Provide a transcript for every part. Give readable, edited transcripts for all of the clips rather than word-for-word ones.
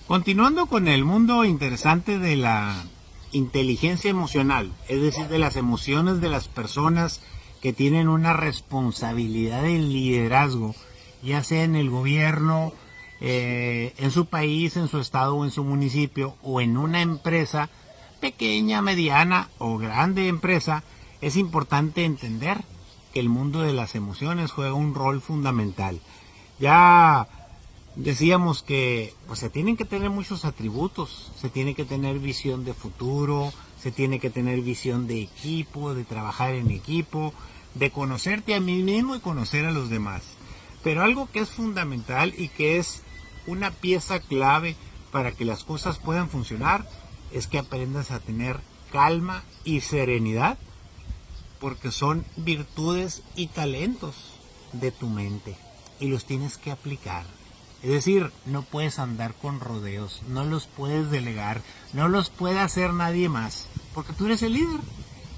Continuando con el mundo interesante de la inteligencia emocional, es decir, de las emociones de las personas que tienen una responsabilidad de liderazgo, ya sea en el gobierno, en su país, en su estado o en su municipio, o en una empresa pequeña, mediana o grande empresa, es importante entender que el mundo de las emociones juega un rol fundamental. Ya decíamos que pues, se tienen que tener muchos atributos, se tiene que tener visión de futuro, se tiene que tener visión de equipo, de trabajar en equipo, de conocerte a mí mismo y conocer a los demás. Pero algo que es fundamental y que es una pieza clave para que las cosas puedan funcionar es que aprendas a tener calma y serenidad, porque son virtudes y talentos de tu mente y los tienes que aplicar. Es decir, no puedes andar con rodeos, no los puedes delegar, no los puede hacer nadie más, porque tú eres el líder.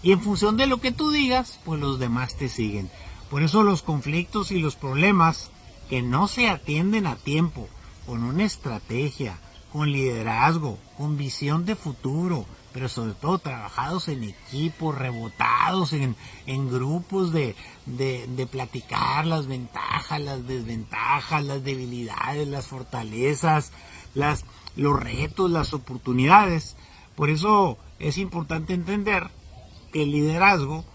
Y en función de lo que tú digas, pues los demás te siguen. Por eso los conflictos y los problemas que no se atienden a tiempo, con una estrategia, con liderazgo, con visión de futuro, pero sobre todo trabajados en equipo, rebotados en grupos de platicar las ventajas, las desventajas, las debilidades, las fortalezas, los retos, las oportunidades. Por eso es importante entender que el liderazgo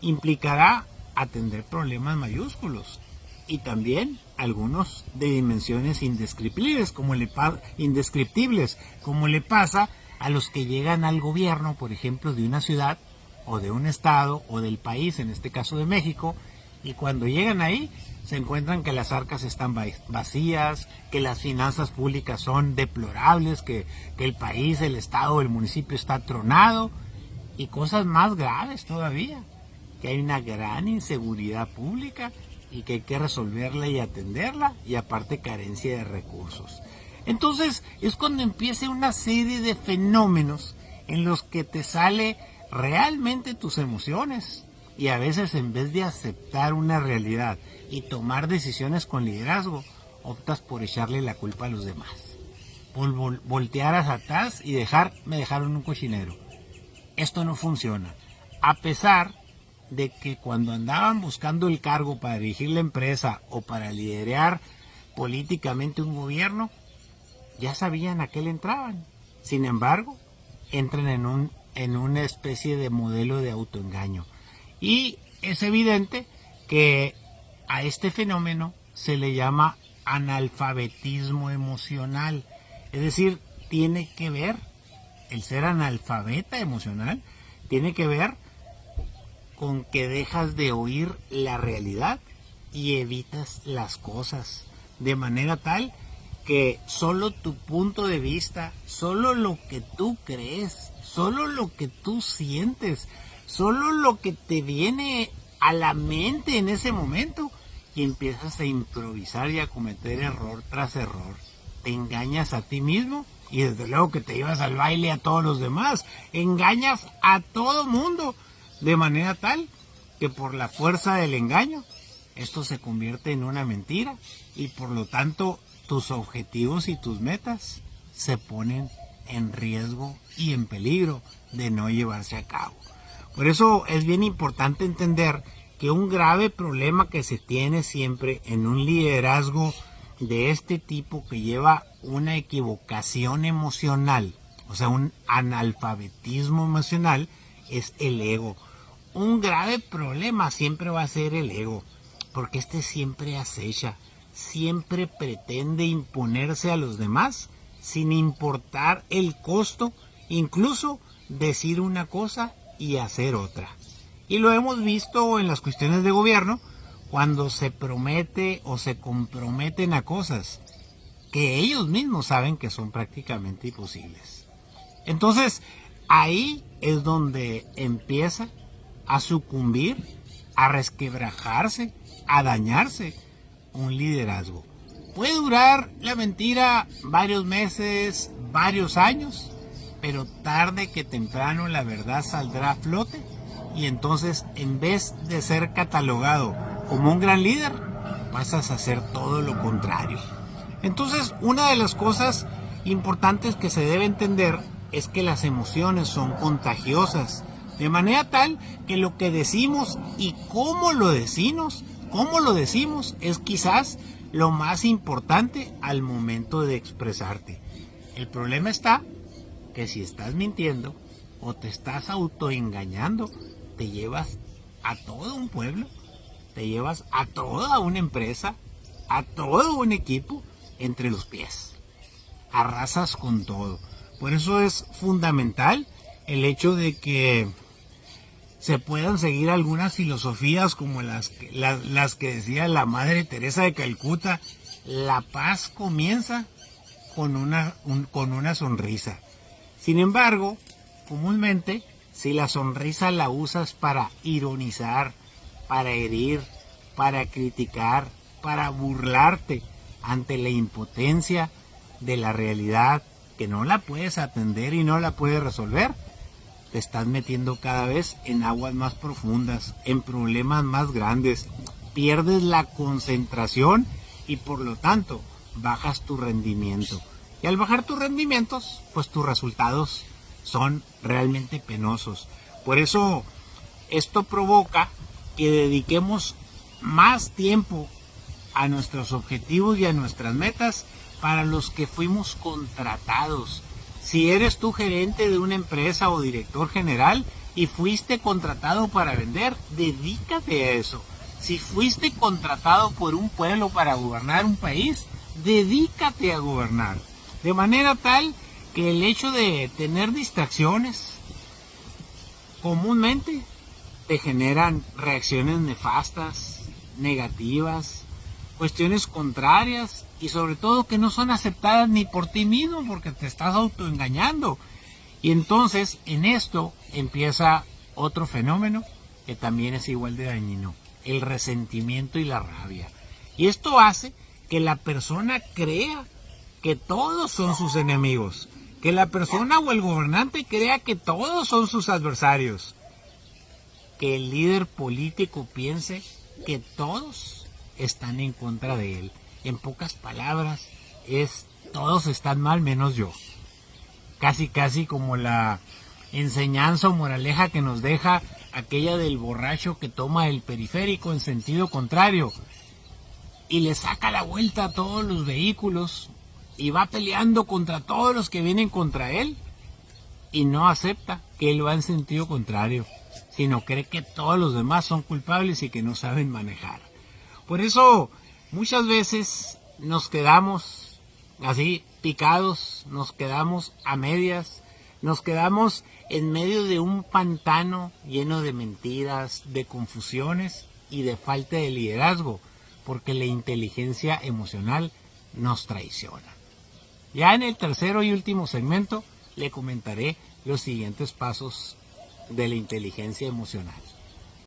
implicará atender problemas mayúsculos y también algunos de dimensiones indescriptibles, como le pasa a los que llegan al gobierno, por ejemplo, de una ciudad o de un estado o del país, en este caso de México, y cuando llegan ahí se encuentran que las arcas están vacías, que las finanzas públicas son deplorables, que el país, el estado o el municipio está tronado, y cosas más graves todavía, que hay una gran inseguridad pública y que hay que resolverla y atenderla, y aparte carencia de recursos. Entonces es cuando empieza una serie de fenómenos en los que te sale realmente tus emociones, y a veces en vez de aceptar una realidad y tomar decisiones con liderazgo, optas por echarle la culpa a los demás, por voltear hacia atrás y me dejaron un cochinero. Esto no funciona, a pesar de que cuando andaban buscando el cargo para dirigir la empresa o para liderar políticamente un gobierno, ya sabían a qué le entraban. Sin embargo, entran en una especie de modelo de autoengaño. Y es evidente que a este fenómeno se le llama analfabetismo emocional. Es decir, tiene que ver, el ser analfabeta emocional, tiene que ver con que dejas de oír la realidad y evitas las cosas, de manera tal que solo tu punto de vista, solo lo que tú crees, solo lo que tú sientes, solo lo que te viene a la mente en ese momento, y empiezas a improvisar y a cometer error tras error. Te engañas a ti mismo y desde luego que te llevas al baile a todos los demás. Engañas a todo mundo, de manera tal que por la fuerza del engaño esto se convierte en una mentira, y por lo tanto tus objetivos y tus metas se ponen en riesgo y en peligro de no llevarse a cabo. Por eso es bien importante entender que un grave problema que se tiene siempre en un liderazgo de este tipo, que lleva una equivocación emocional, o sea, un analfabetismo emocional, es el ego. Un grave problema siempre va a ser el ego, porque este siempre acecha, siempre pretende imponerse a los demás sin importar el costo, incluso decir una cosa y hacer otra. Y lo hemos visto en las cuestiones de gobierno, cuando se promete o se comprometen a cosas que ellos mismos saben que son prácticamente imposibles. Entonces, ahí es donde empieza a sucumbir, a resquebrajarse, a dañarse un liderazgo. Puede durar la mentira varios meses, varios años, pero tarde que temprano la verdad saldrá a flote, y entonces, en vez de ser catalogado como un gran líder, pasas a ser todo lo contrario. Entonces, una de las cosas importantes que se debe entender es que las emociones son contagiosas, de manera tal que lo que decimos y cómo lo decimos es quizás lo más importante al momento de expresarte. El problema está que si estás mintiendo o te estás autoengañando, te llevas a todo un pueblo, te llevas a toda una empresa, a todo un equipo entre los pies. Arrasas con todo. Por eso es fundamental el hecho de que se puedan seguir algunas filosofías como las que decía la Madre Teresa de Calcuta. La paz comienza con una sonrisa. Sin embargo, comúnmente, si la sonrisa la usas para ironizar, para herir, para criticar, para burlarte ante la impotencia de la realidad, que no la puedes atender y no la puedes resolver, te estás metiendo cada vez en aguas más profundas, en problemas más grandes, pierdes la concentración y por lo tanto bajas tu rendimiento. Y al bajar tus rendimientos, pues tus resultados son realmente penosos. Por eso esto provoca que dediquemos más tiempo a nuestros objetivos y a nuestras metas para los que fuimos contratados. Si eres tú gerente de una empresa o director general y fuiste contratado para vender, dedícate a eso. Si fuiste contratado por un pueblo para gobernar un país, dedícate a gobernar. De manera tal que el hecho de tener distracciones comúnmente te generan reacciones nefastas, negativas, cuestiones contrarias y sobre todo que no son aceptadas ni por ti mismo porque te estás autoengañando. Y entonces en esto empieza otro fenómeno que también es igual de dañino, el resentimiento y la rabia. Y esto hace que la persona crea que todos son sus enemigos, que la persona o el gobernante crea que todos son sus adversarios, que el líder político piense que todos están en contra de él. En pocas palabras, todos están mal menos yo. Casi como la enseñanza o moraleja que nos deja aquella del borracho que toma el periférico en sentido contrario y le saca la vuelta a todos los vehículos y va peleando contra todos los que vienen contra él y no acepta que él va en sentido contrario, sino cree que todos los demás son culpables y que no saben manejar. Por eso muchas veces nos quedamos así picados, nos quedamos a medias, nos quedamos en medio de un pantano lleno de mentiras, de confusiones y de falta de liderazgo, porque la inteligencia emocional nos traiciona. Ya en el tercero y último segmento le comentaré los siguientes pasos de la inteligencia emocional.